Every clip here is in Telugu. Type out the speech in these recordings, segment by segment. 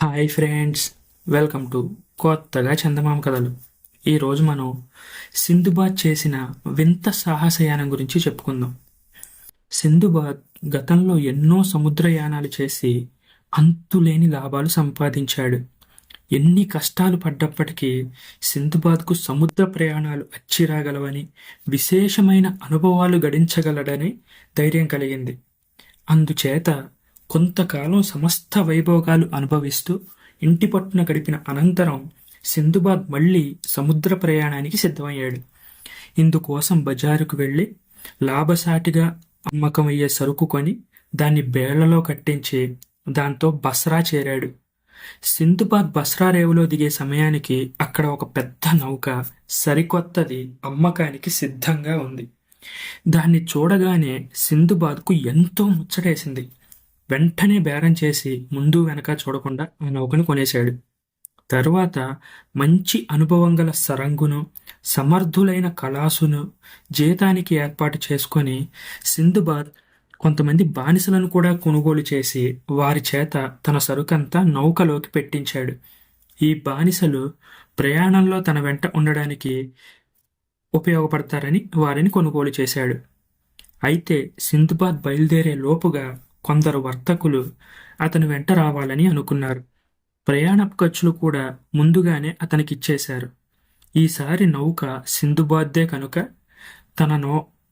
హాయ్ ఫ్రెండ్స్, వెల్కమ్ టు కొత్తగా చందమామ కథలు. ఈరోజు మనం సింధుబాద్ చేసిన వింత సాహసయానం గురించి చెప్పుకుందాం. సింధుబాద్ గతంలో ఎన్నో సముద్రయానాలు చేసి అంతులేని లాభాలు సంపాదించాడు. ఎన్ని కష్టాలు పడ్డప్పటికీ సింధుబాద్కు సముద్ర ప్రయాణాలు అచ్చిరాగలవని, విశేషమైన అనుభవాలు గడించగలడని ధైర్యం కలిగింది. అందుచేత కొంతకాలం సమస్త వైభోగాలు అనుభవిస్తూ ఇంటి పట్టున గడిపిన అనంతరం సింధుబాద్ మళ్ళీ సముద్ర ప్రయాణానికి సిద్ధమయ్యాడు. ఇందుకోసం బజారుకు వెళ్ళి లాభసాటిగా అమ్మకమయ్యే సరుకు కొని దాన్ని బేళ్లలో కట్టించి దాంతో బస్రా చేరాడు. సింధుబాద్ బస్రా రేవులో దిగే సమయానికి అక్కడ ఒక పెద్ద నౌక సరికొత్తది అమ్మకానికి సిద్ధంగా ఉంది. దాన్ని చూడగానే సింధుబాద్కు ఎంతో ముచ్చటేసింది. వెంటనే బేరం చేసి ముందు వెనక చూడకుండా ఆ నౌకను కొనేశాడు. తరువాత మంచి అనుభవం గల సరంగును, సమర్థులైన కళాసును జీతానికి ఏర్పాటు చేసుకొని సింధుబాద్ కొంతమంది బానిసలను కూడా కొనుగోలు చేసి వారి చేత తన సరుకంతా నౌకలోకి పెట్టించాడు. ఈ బానిసలు ప్రయాణంలో తన వెంట ఉండడానికి ఉపయోగపడతారని వారిని కొనుగోలు చేశాడు. అయితే సింధుబాద్ బయలుదేరే లోపుగా కొందరు వర్తకులు అతని వెంట రావాలని అనుకున్నారు. ప్రయాణపు ఖర్చులు కూడా ముందుగానే అతనికిచ్చేశారు. ఈసారి నౌక సింధుబాద్దే కనుక తన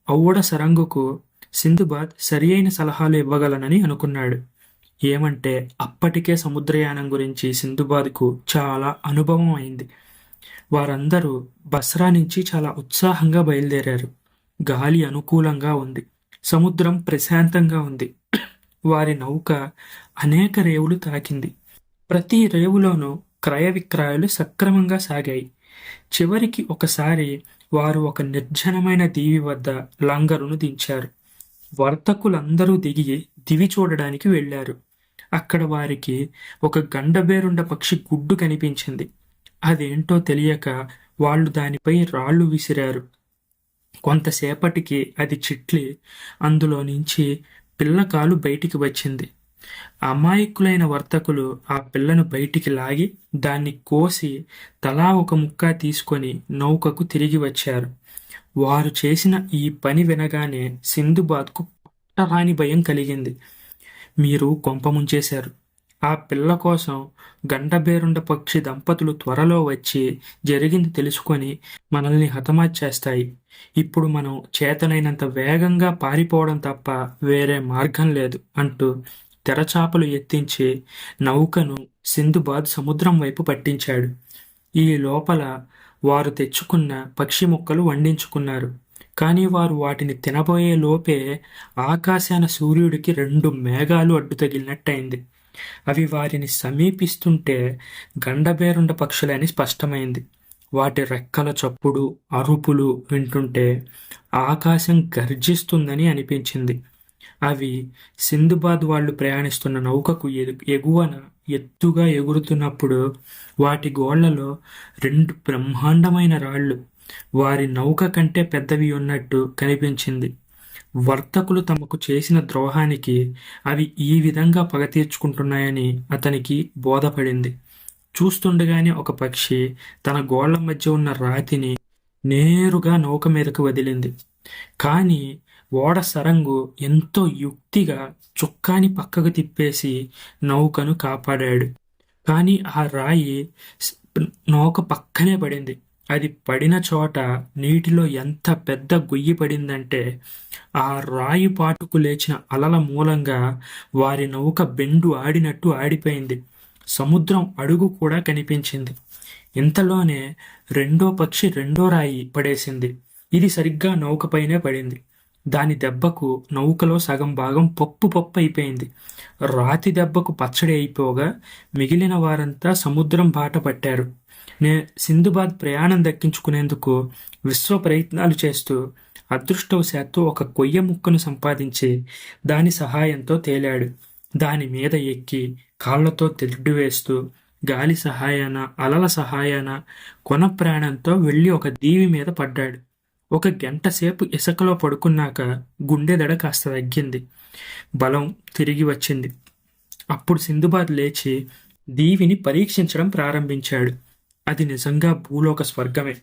ఔవడ సరంగుకు సింధుబాద్ సరి అయిన సలహాలు ఇవ్వగలనని అనుకున్నాడు. ఏమంటే అప్పటికే సముద్రయానం గురించి సింధుబాద్కు చాలా అనుభవం అయింది. వారందరూ బస్రా నుంచి చాలా ఉత్సాహంగా బయలుదేరారు. గాలి అనుకూలంగా ఉంది. సముద్రం ప్రశాంతంగా ఉంది. వారి నౌక అనేక రేవులు తాకింది. ప్రతి రేవులోనూ క్రయ విక్రయాలు సక్రమంగా సాగాయి. చివరికి ఒకసారి వారు ఒక నిర్జనమైన దీవి వద్ద లంగరును దించారు. వర్తకులందరూ దిగి దివి చూడడానికి వెళ్ళారు. అక్కడ వారికి ఒక గండబేరుండ పక్షి గుడ్డు కనిపించింది. అదేంటో తెలియక వాళ్ళు దానిపై రాళ్లు విసిరారు. కొంతసేపటికి అది చిట్లి అందులో నుంచి పిల్లకాలు బయటికి వచ్చింది. అమాయకులైన వర్తకులు ఆ పిల్లను బయటికి లాగి దాన్ని కోసి తలా ఒక ముక్క తీసుకొని నౌకకు తిరిగి వచ్చారు. వారు చేసిన ఈ పని వినగానే సింధుబాద్కు పట్టరాని భయం కలిగింది. మీరు కొంప ముంచేశారు. ఆ పిల్ల కోసం గండబేరుండ పక్షి దంపతులు త్వరలో వచ్చి జరిగింది తెలుసుకొని మనల్ని హతమార్చేస్తాయి. ఇప్పుడు మనం చేతనైనంత వేగంగా పారిపోవడం తప్ప వేరే మార్గం లేదు అంటూ తెరచాపలు ఎత్తించి నౌకను సింధుబాద్ సముద్రం వైపు పట్టించాడు. ఈ లోపల వారు తెచ్చుకున్న పక్షి ముక్కలు వండించుకున్నారు. కానీ వారు వాటిని తినబోయే లోపే ఆకాశాన సూర్యుడికి 2 మేఘాలు అడ్డు తగిలినట్టయింది. అవి వారిని సమీపిస్తుంటే గండబేరుండ పక్షులని స్పష్టమైంది. వాటి రెక్కల చప్పుడు, అరుపులు వింటుంటే ఆకాశం గర్జిస్తుందని అనిపించింది. అవి సింధుబాద్ వాళ్ళు ప్రయాణిస్తున్న నౌకకు ఎగువన ఎత్తుగా ఎగురుతున్నప్పుడు వాటి గోళ్లలో 2 బ్రహ్మాండమైన రాళ్లు వారి నౌక కంటే పెద్దవి ఉన్నట్టు కనిపించింది. వర్తకులు తమకు చేసిన ద్రోహానికి అవి ఈ విధంగా పగ తీర్చుకుంటున్నాయని అతనికి బోధపడింది. చూస్తుండగానే ఒక పక్షి తన గోళ్ల మధ్య ఉన్న రాతిని నేరుగా నౌక మీదకు వదిలింది. కానీ ఓడ సరంగు ఎంతో యుక్తిగా చుక్కాని పక్కకు తిప్పేసి నౌకను కాపాడాడు. కానీ ఆ రాయి నౌక పక్కనే పడింది. అది పడిన చోట నీటిలో ఎంత పెద్ద గొయ్యి పడిందంటే ఆ రాయి పాటుకు లేచిన అలల మూలంగా వారి నౌక బెండు ఆడినట్టు ఆడిపోయింది. సముద్రం అడుగు కూడా కనిపించింది. ఇంతలోనే రెండో పక్షి రెండో రాయి పడేసింది. ఇది సరిగ్గా నౌకపైనే పడింది. దాని దెబ్బకు నౌకలో సగం భాగం పప్పు అయిపోయింది. రాతి దెబ్బకు పచ్చడి అయిపోగా మిగిలిన వారంతా సముద్రం బాట పట్టారు. సింధుబాద్ ప్రయాణం దక్కించుకునేందుకు విశ్వ ప్రయత్నాలు చేస్తూ అదృష్టవశాత్తు ఒక కొయ్య ముక్కను సంపాదించి దాని సహాయంతో తేలాడు. దాని మీద ఎక్కి కాళ్లతో తెడ్డు వేస్తూ గాలి సహాయాన, అలల సహాయాన కొన ప్రాణంతో వెళ్ళి ఒక దీవి మీద పడ్డాడు. 1 గంట సేపు ఇసుకలో పడుకున్నాక గుండె దడ కాస్త తగ్గింది. బలం తిరిగి వచ్చింది. అప్పుడు సింధుబాద్ లేచి దీవిని పరీక్షించడం ప్రారంభించాడు. అది నిజంగా భూలోక స్వర్గమే.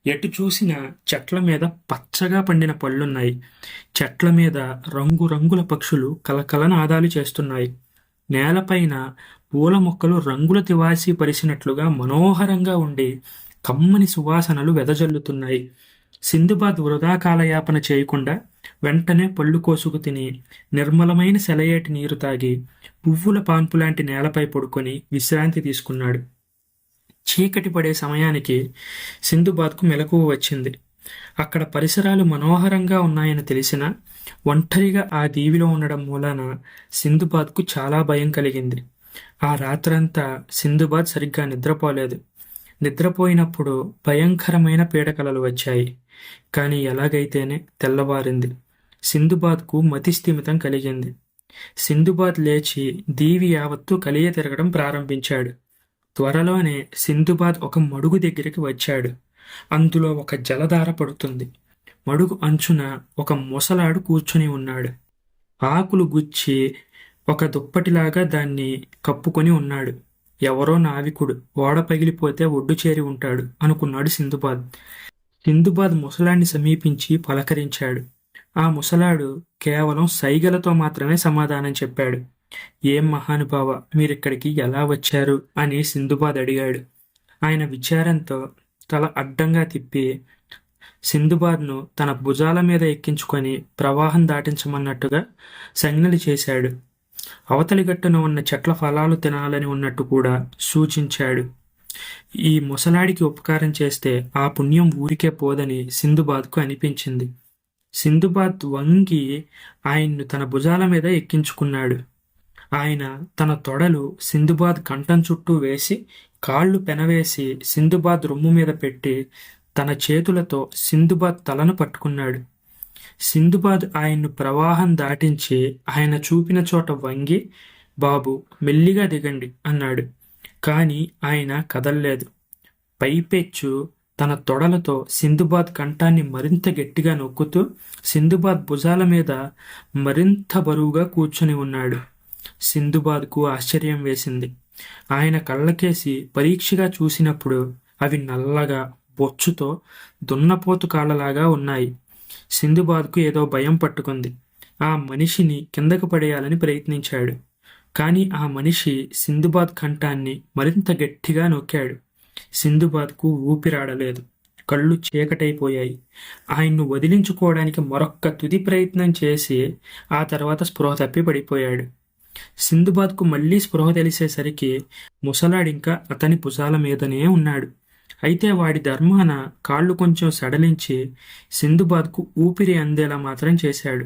ఎటు చూసినా చెట్ల మీద పచ్చగా పండిన పళ్ళున్నాయి. చెట్ల మీద రంగురంగుల పక్షులు కలకలనాదాలు చేస్తున్నాయి. నేలపైన పూల మొక్కలు రంగుల తివాసీ పరిచినట్లుగా మనోహరంగా ఉండి కమ్మని సువాసనలు వెదజల్లుతున్నాయి. సింధుబాద్ వృధా కాలయాపన చేయకుండా వెంటనే పళ్ళు కోసుకు తిని నిర్మలమైన సెలయేటి నీరు తాగి పువ్వుల పాన్పులాంటి నేలపై పడుకొని విశ్రాంతి తీసుకున్నాడు. చీకటి పడే సమయానికి సింధుబాద్కు మెలకువ వచ్చింది. అక్కడ పరిసరాలు మనోహరంగా ఉన్నాయని తెలిసినా ఒంటరిగా ఆ దీవిలో ఉండడం మూలాన సింధుబాద్కు చాలా భయం కలిగింది. ఆ రాత్రంతా సింధుబాద్ సరిగ్గా నిద్రపోలేదు. నిద్రపోయినప్పుడు భయంకరమైన పీడకలలు వచ్చాయి. కానీ ఎలాగైతేనే తెల్లవారింది. సింధుబాద్కు మతిస్థిమితం కలిగింది. సింధుబాద్ లేచి దీవి యావత్తు కలియ తిరగడం ప్రారంభించాడు. త్వరలోనే సింధుబాద్ ఒక మడుగు దగ్గరికి వచ్చాడు. అందులో ఒక జలధార పడుతుంది. మడుగు అంచున ఒక ముసలాడు కూర్చుని ఉన్నాడు. ఆకులు గుచ్చి ఒక దుప్పటిలాగా దాన్ని కప్పుకొని ఉన్నాడు. ఎవరో నావికుడు ఓడ పగిలిపోతే ఒడ్డు చేరి ఉంటాడు అనుకున్నాడు సింధుబాద్. సింధుబాద్ ముసలాన్ని సమీపించి పలకరించాడు. ఆ ముసలాడు కేవలం సైగలతో మాత్రమే సమాధానం చెప్పాడు. ఏం మహానుభావ, మీరిక్కడికి ఎలా వచ్చారు అని సింధుబాద్ అడిగాడు. ఆయన విచారంతో తల అడ్డంగా తిప్పి సింధుబాద్ను తన భుజాల మీద ఎక్కించుకొని ప్రవాహం దాటించమన్నట్టుగా సంజ్ఞలు చేశాడు. అవతలి గట్టున ఉన్న చెట్ల ఫలాలు తినాలని ఉన్నట్టు కూడా సూచించాడు. ఈ ముసలాడికి ఉపకారం చేస్తే ఆ పుణ్యం ఊరికే పోదని సింధుబాద్కు అనిపించింది. సింధుబాద్ వంగి ఆయన్ను తన భుజాల మీద ఎక్కించుకున్నాడు. ఆయన తన తొడలు సింధుబాద్ కంఠం చుట్టూ వేసి కాళ్ళు పెనవేసి సింధుబాద్ రొమ్ము మీద పెట్టి తన చేతులతో సింధుబాద్ తలను పట్టుకున్నాడు. సింధుబాద్ ఆయన్ను ప్రవాహం దాటించి ఆయన చూపిన చోట వంగి, బాబు మెల్లిగా దిగండి అన్నాడు. కాని ఆయన కదల్లేదు. పైపెచ్చు తన తొడలతో సింధుబాద్ కంఠాన్ని మరింత గట్టిగా నొక్కుతూ సింధుబాద్ భుజాల మీద మరింత బరువుగా కూర్చుని ఉన్నాడు. సింధుబాద్కు ఆశ్చర్యం వేసింది. ఆయన కళ్ళకేసి పరీక్షగా చూసినప్పుడు అవి నల్లగా బొచ్చుతో దున్నపోతు కాళ్ళలాగా ఉన్నాయి. సింధుబాద్కు ఏదో భయం పట్టుకుంది. ఆ మనిషిని కిందకు పడేయాలని ప్రయత్నించాడు. కానీ ఆ మనిషి సింధుబాద్ కంఠాన్ని మరింత గట్టిగా నొక్కాడు. సింధుబాద్కు ఊపిరాడలేదు. కళ్ళు చీకటైపోయాయి. ఆయన్ను వదిలించుకోవడానికి మరొక్క తుది ప్రయత్నం చేసి ఆ తర్వాత స్పృహ తప్పి పడిపోయాడు. సింధుబాద్కు మళ్లీ స్పృహ తెలిసేసరికి ముసలాడింకా అతని భుజాల మీదనే ఉన్నాడు. అయితే వాడి ధర్మాన కాళ్ళు కొంచెం సడలించి సింధుబాద్కు ఊపిరి అందేలా మాత్రం చేశాడు.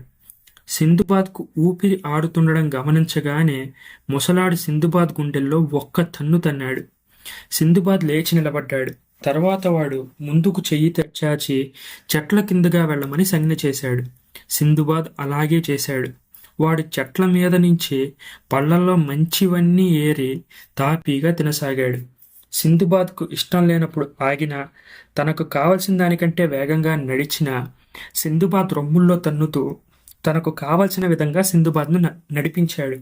సింధుబాద్కు ఊపిరి ఆడుతుండడం గమనించగానే ముసలాడు సింధుబాద్ గుండెల్లో ఒక్క తన్ను తన్నాడు. సింధుబాద్ లేచి నిలబడ్డాడు. తర్వాత వాడు ముందుకు చెయ్యి చాచి చెట్ల కిందగా వెళ్ళమని సంజ్ఞ చేశాడు. సింధుబాద్ అలాగే చేశాడు. వాడు చెట్ల మీద నుంచి పళ్ళల్లో మంచివన్నీ ఏరి తాపీగా తినసాగాడు. సింధుబాద్కు ఇష్టం లేనప్పుడు ఆగినా, తనకు కావలసిన దానికంటే వేగంగా నడిచినా సింధుబాద్ రొమ్ముల్లో తన్నుతూ తనకు కావలసిన విధంగా సింధుబాద్ను నడిపించాడు.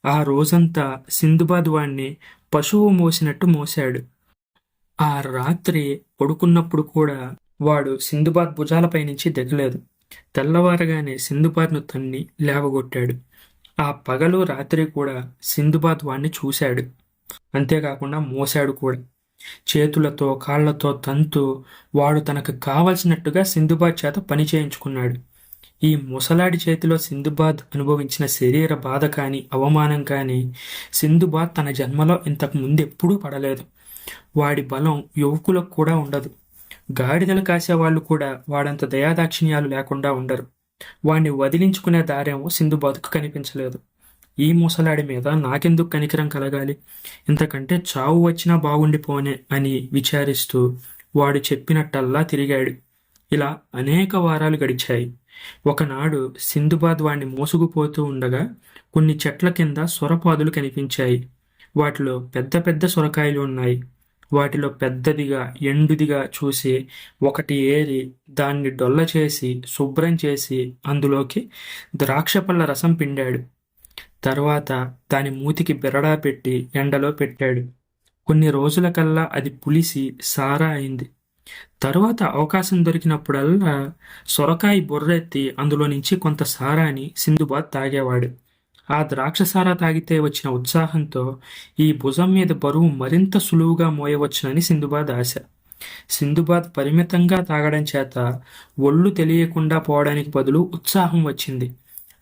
ఆ రోజంతా సింధుబాద్ వాణ్ణి పశువు మోసినట్టు మోశాడు. ఆ రాత్రి పడుకున్నప్పుడు కూడా వాడు సింధుబాద్ భుజాలపై నుంచి దిగలేదు. తెల్లవారగానే సింధుబాద్ను తన్ని లేవగొట్టాడు. ఆ పగలు రాత్రి కూడా సింధుబాద్ వాణ్ణి చూశాడు. అంతేకాకుండా మోశాడు కూడా. చేతులతో కాళ్లతో తంతు వాడు తనకు కావలసినట్టుగా సింధుబాద్ చేత పని చేయించుకున్నాడు. ఈ ముసలాడి చేతిలో సింధుబాద్ అనుభవించిన శరీర బాధ కానీ అవమానం కానీ సింధుబాద్ తన జన్మలో ఇంతకు ముందెప్పుడూ పడలేదు. వాడి బలం యువకులకు కూడా ఉండదు. గాడిదలు కాసేవాళ్లు కూడా వాడంత దయాదాక్షిణ్యాలు లేకుండా ఉండరు. వాణ్ణి వదిలించుకునే దారేమో సింధుబాద్కు కనిపించలేదు. ఈ ముసలాడి మీద నాకెందుకు కనికరం కలగాలి, ఇంతకంటే చావు వచ్చినా బాగుండిపోనే అని విచారిస్తూ వాడు చెప్పినట్టల్లా తిరిగాడు. ఇలా అనేక వారాలు గడిచాయి. ఒకనాడు సింధుబాద్ వాణ్ణి మోసుకుపోతూ ఉండగా కొన్ని చెట్ల కింద సొరపాదులు కనిపించాయి. వాటిలో పెద్ద పెద్ద సొరకాయలు ఉన్నాయి. వాటిలో పెద్దదిగా ఎండుదిగా చూసి ఒకటి ఏరి దాన్ని డొల్ల చేసి శుభ్రం చేసి అందులోకి ద్రాక్ష పళ్ళ రసం పిండాడు. తర్వాత దాని మూతికి బిరడా పెట్టి ఎండలో పెట్టాడు. కొన్ని రోజులకల్లా అది పులిసి సారా అయింది. తరువాత అవకాశం దొరికినప్పుడల్లా సొరకాయ బుర్రెత్తి అందులో నుంచి కొంత సారాని సింధుబాద్ తాగేవాడు. ఆ ద్రాక్షసారా తాగితే వచ్చిన ఉత్సాహంతో ఈ భుజం మీద బరువు మరింత సులువుగా మోయవచ్చునని సింధుబాద్ ఆశ. సింధుబాద్ పరిమితంగా తాగడం చేత ఒళ్ళు తెలియకుండా పోవడానికి బదులు ఉత్సాహం వచ్చింది.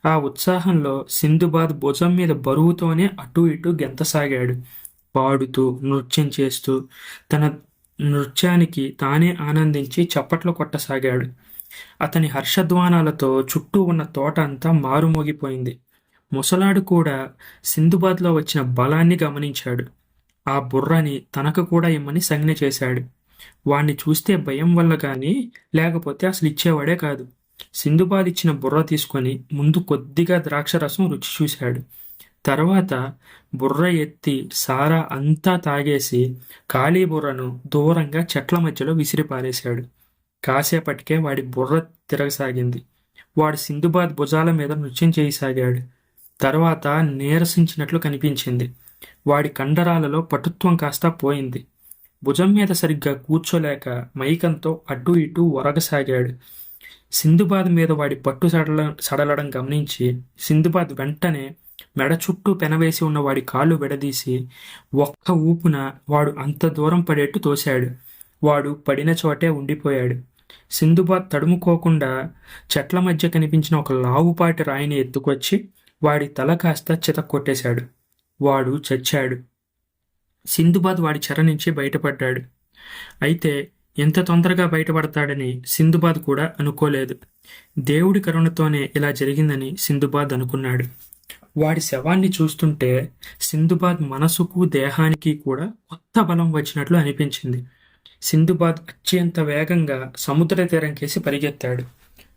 ఆ ఉత్సాహంలో సింధుబాద్ భుజం మీద బరువుతోనే అటూ ఇటూ గెంతసాగాడు. పాడుతూ నృత్యం చేస్తూ తన నృత్యానికి తానే ఆనందించి చప్పట్లు కొట్టసాగాడు. అతని హర్షధ్వానాలతో చుట్టూ ఉన్న తోట అంతా మారుమోగిపోయింది. ముసలాడు కూడా సింధుబాద్లో వచ్చిన బలాన్ని గమనించాడు. ఆ బుర్రని తనకు కూడా ఇమ్మని సంజ్ఞ చేశాడు. వాణ్ణి చూస్తే భయం వల్ల గాని లేకపోతే అసలు ఇచ్చేవాడే కాదు. సింధుబాద్ ఇచ్చిన బుర్ర తీసుకొని ముందు కొద్దిగా ద్రాక్షరసం రుచి చూశాడు. తర్వాత బుర్ర ఎత్తి సారా అంతా తాగేసి ఖాళీ బుర్రను దూరంగా చెట్ల మధ్యలో విసిరిపారేశాడు. కాసేపటికే వాడి బుర్ర తిరగసాగింది. వాడు సింధుబాద్ భుజాల మీద నృత్యం చేయసాగాడు. తర్వాత నీరసించినట్లు కనిపించింది. వాడి కండరాలలో పటుత్వం కాస్త పోయింది. భుజం మీద సరిగ్గా కూర్చోలేక మైకంతో అటూ ఇటూ ఒరగసాగాడు. సింధుబాద్ మీద వాడి పట్టు సడలడం గమనించి సింధుబాద్ వెంటనే మెడ చుట్టూ పెనవేసి ఉన్న వాడి కాళ్ళు విడదీసి ఒక్క ఊపున వాడు అంత దూరం పడేట్టు తోశాడు. వాడు పడిన చోటే ఉండిపోయాడు. సింధుబాద్ తడుముకోకుండా చెట్ల మధ్య కనిపించిన ఒక లావుపాటి రాయిని ఎత్తుకొచ్చి వాడి తల కాస్త చితక్కొట్టేశాడు. వాడు చచ్చాడు. సింధుబాద్ వాడి చెర నుంచి బయటపడ్డాడు. అయితే ఎంత తొందరగా బయటపడతాడని సింధుబాద్ కూడా అనుకోలేదు. దేవుడి కరుణతోనే ఇలా జరిగిందని సింధుబాద్ అనుకున్నాడు. వాడి శవాన్ని చూస్తుంటే సింధుబాద్ మనసుకు దేహానికి కూడా కొత్త బలం వచ్చినట్లు అనిపించింది. సింధుబాద్ అత్యంత వేగంగా సముద్ర తీరం కేసి పరిగెత్తాడు.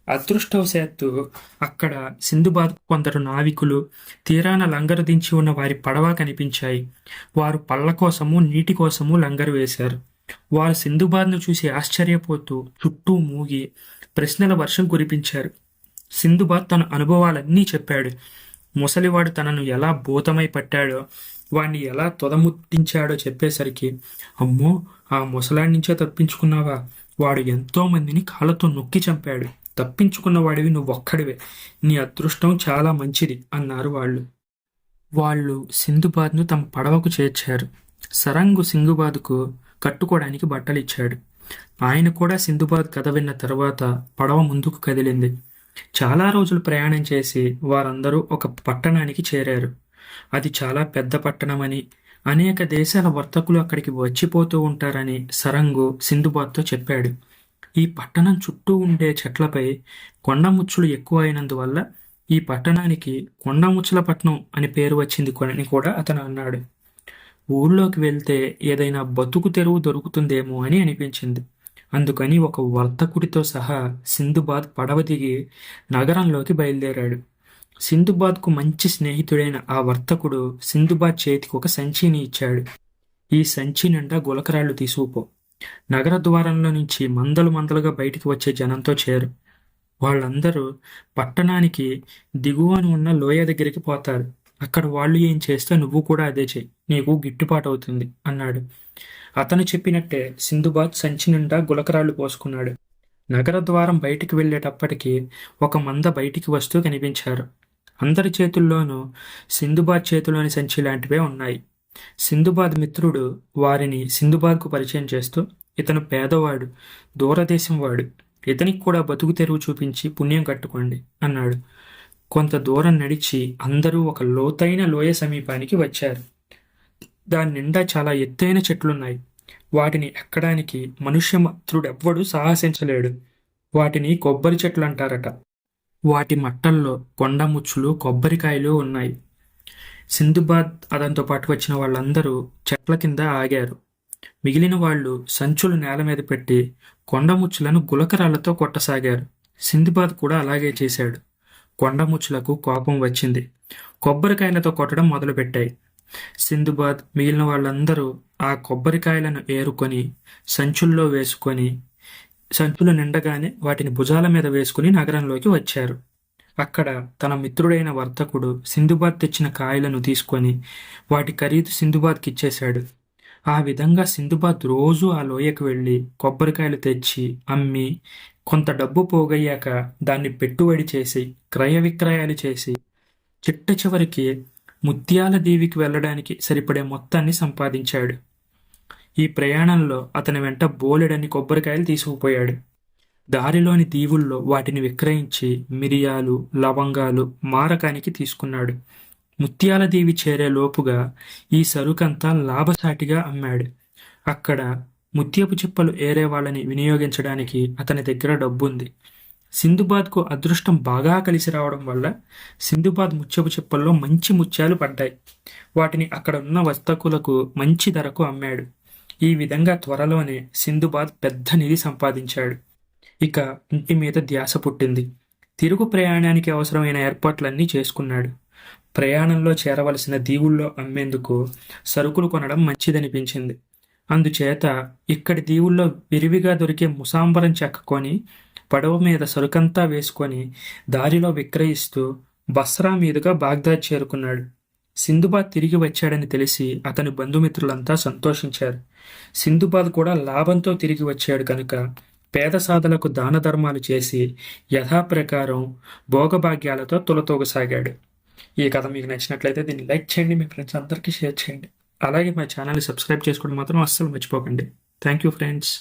అదృష్టవశాత్తు అక్కడ సింధుబాద్ కొందరు నావికులు తీరాన లంగరు దించి ఉన్న వారి పడవ కనిపించాయి. వారు పళ్ళ కోసము నీటి కోసము లంగరు వేశారు. వారు సింధుబాద్ను చూసి ఆశ్చర్యపోతూ చుట్టూ మూగి ప్రశ్నల వర్షం కురిపించారు. సింధుబాద్ తన అనుభవాలన్నీ చెప్పాడు. ముసలివాడు తనను ఎలా భూతమై పట్టాడో, వాణ్ణి ఎలా తొదముట్టించాడో చెప్పేసరికి, అమ్మో, ఆ ముసలాడి నుంచే తప్పించుకున్నావా? వాడు ఎంతో మందిని కాళ్ళతో నొక్కి చంపాడు. తప్పించుకున్న వాడివి నువ్వొక్కడివే. నీ అదృష్టం చాలా మంచిది అన్నారు వాళ్ళు సింధుబాద్ను తమ పడవకు చేర్చారు. సరంగు సింధుబాద్కు కట్టుకోవడానికి బట్టలిచ్చాడు. ఆయన కూడా సింధుబాద్ కథ విన్న తర్వాత పడవ ముందుకు కదిలింది. చాలా రోజులు ప్రయాణం చేసి వారందరూ ఒక పట్టణానికి చేరారు. అది చాలా పెద్ద పట్టణమని, అనేక దేశాల వర్తకులు అక్కడికి వచ్చిపోతూ ఉంటారని సరంగు సింధుబాద్తో చెప్పాడు. ఈ పట్టణం చుట్టూ ఉండే చెట్లపై కొండముచ్చులు ఎక్కువ అయినందువల్ల ఈ పట్టణానికి కొండముచ్చుల పట్నం అని పేరు వచ్చింది అని కూడా అతను అన్నాడు. ఊళ్ళోకి వెళ్తే ఏదైనా బతుకు తెరువు దొరుకుతుందేమో అని అనిపించింది. అందుకని ఒక వర్తకుడితో సహా సింధుబాద్ పడవ దిగి నగరంలోకి బయలుదేరాడు. సింధుబాద్కు మంచి స్నేహితుడైన ఆ వర్తకుడు సింధుబాద్ చేతికి ఒక సంచిని ఇచ్చాడు. ఈ సంచి నిండా గులకరాళ్లు తీసుకుపో. నగర ద్వారంలో నుంచి మందలుగా బయటికి వచ్చే జనంతో చేరు. వాళ్ళందరూ పట్టణానికి దిగువన ఉన్న లోయ దగ్గరికి పోతారు. అక్కడ వాళ్ళు ఏం చేస్తే నువ్వు కూడా అదే చెయ్యి, నీకు గిట్టుబాటు అవుతుంది అన్నాడు. అతను చెప్పినట్టే సింధుబాద్ సంచి నిండా గులకరాళ్లు పోసుకున్నాడు. నగర ద్వారం బయటికి వెళ్ళేటప్పటికి ఒక మంద బయటికి వస్తూ కనిపించారు. అందరి చేతుల్లోనూ సింధుబాద్ చేతిలోని సంచి లాంటివే ఉన్నాయి. సింధుబాద్ మిత్రుడు వారిని సింధుబాద్కు పరిచయం చేస్తూ, ఇతను పేదవాడు, దూరదేశం వాడు, ఇతనికి కూడా బతుకు తెరువు చూపించి పుణ్యం కట్టుకోండి అన్నాడు. కొంత దూరం నడిచి అందరూ ఒక లోతైన లోయ సమీపానికి వచ్చారు. దాని నిండా చాలా ఎత్తైన చెట్లున్నాయి. వాటిని ఎక్కడానికి మనుష్యమాత్రుడెవ్వడూ సాహసించలేడు. వాటిని కొబ్బరి చెట్లు అంటారట. వాటి మట్టల్లో కొండముచ్చులు, కొబ్బరికాయలు ఉన్నాయి. సింధుబాద్ అతనితో పాటు వచ్చిన వాళ్ళందరూ చెట్ల కింద ఆగారు. మిగిలిన వాళ్ళు సంచులు నేల మీద పెట్టి కొండముచ్చులను గులకరాళ్లతో కొట్టసాగారు. సింధుబాద్ కూడా అలాగే చేశాడు. కొండముచ్చులకు కోపం వచ్చింది. కొబ్బరికాయలతో కొట్టడం మొదలుపెట్టాయి. సింధుబాద్ మిగిలిన వాళ్ళందరూ ఆ కొబ్బరికాయలను ఏరుకొని సంచుల్లో వేసుకొని, సంచులు నిండగానే వాటిని భుజాల మీద వేసుకుని నగరంలోకి వచ్చారు. అక్కడ తన మిత్రుడైన వర్తకుడు సింధుబాద్ తెచ్చిన కాయలను తీసుకొని వాటి ఖరీదు సింధుబాద్కి ఇచ్చేశాడు. ఆ విధంగా సింధుబాద్ రోజూ ఆ లోయకు వెళ్ళి కొబ్బరికాయలు తెచ్చి అమ్మి కొంత డబ్బు పోగయ్యాక దాన్ని పెట్టుబడి చేసి క్రయ విక్రయాలు చేసి చిట్ట చివరికి ముత్యాల దీవికి వెళ్ళడానికి సరిపడే మొత్తాన్ని సంపాదించాడు. ఈ ప్రయాణంలో అతని వెంట బోలెడన్ని కొబ్బరికాయలు తీసుకుపోయాడు. దారిలోని దీవుల్లో వాటిని విక్రయించి మిరియాలు, లవంగాలు మారకానికి తీసుకున్నాడు. ముత్యాల దీవి చేరే లోపుగా ఈ సరుకంతా లాభసాటిగా అమ్మాడు. అక్కడ ముత్యపు చిప్పలు ఏరే వాళ్ళని వినియోగించడానికి అతని దగ్గర డబ్బుంది. సింధుబాద్కు అదృష్టం బాగా కలిసి రావడం వల్ల సింధుబాద్ ముత్యపు చిప్పల్లో మంచి ముత్యాలు పడ్డాయి. వాటిని అక్కడ ఉన్న వర్తకులకు మంచి ధరకు అమ్మాడు. ఈ విధంగా త్వరలోనే సింధుబాద్ పెద్ద నిధి సంపాదించాడు. ఇక ఇంటి మీద ధ్యాస పుట్టింది. తిరుగు ప్రయాణానికి అవసరమైన ఏర్పాట్లన్నీ చేసుకున్నాడు. ప్రయాణంలో చేరవలసిన దీవుల్లో అమ్మేందుకు సరుకులు కొనడం మంచిదనిపించింది. అందుచేత ఇక్కడి దీవుల్లో విరివిగా దొరికే ముసాంబరం చెక్క కొని పడవ మీద సరుకంతా వేసుకొని దారిలో విక్రయిస్తూ బస్రా మీదుగా బాగ్దాద్ చేరుకున్నాడు. సింధుబాద్ తిరిగి వచ్చాడని తెలిసి అతని బంధుమిత్రులంతా సంతోషించారు. సింధుబాద్ కూడా లాభంతో తిరిగి వచ్చాడు కనుక పేద సాధలకు దాన ధర్మాలు చేసి యథాప్రకారం భోగభాగ్యాలతో తులతూగసాగాడు. ఈ కథ మీకు నచ్చినట్లయితే దీన్ని లైక్ చేయండి, మీ ఫ్రెండ్స్ అందరికీ షేర్ చేయండి. అలాగే మా ఛానల్ని సబ్స్క్రైబ్ చేసుకోవడం మాత్రం అస్సలు మర్చిపోకండి. Thank you friends.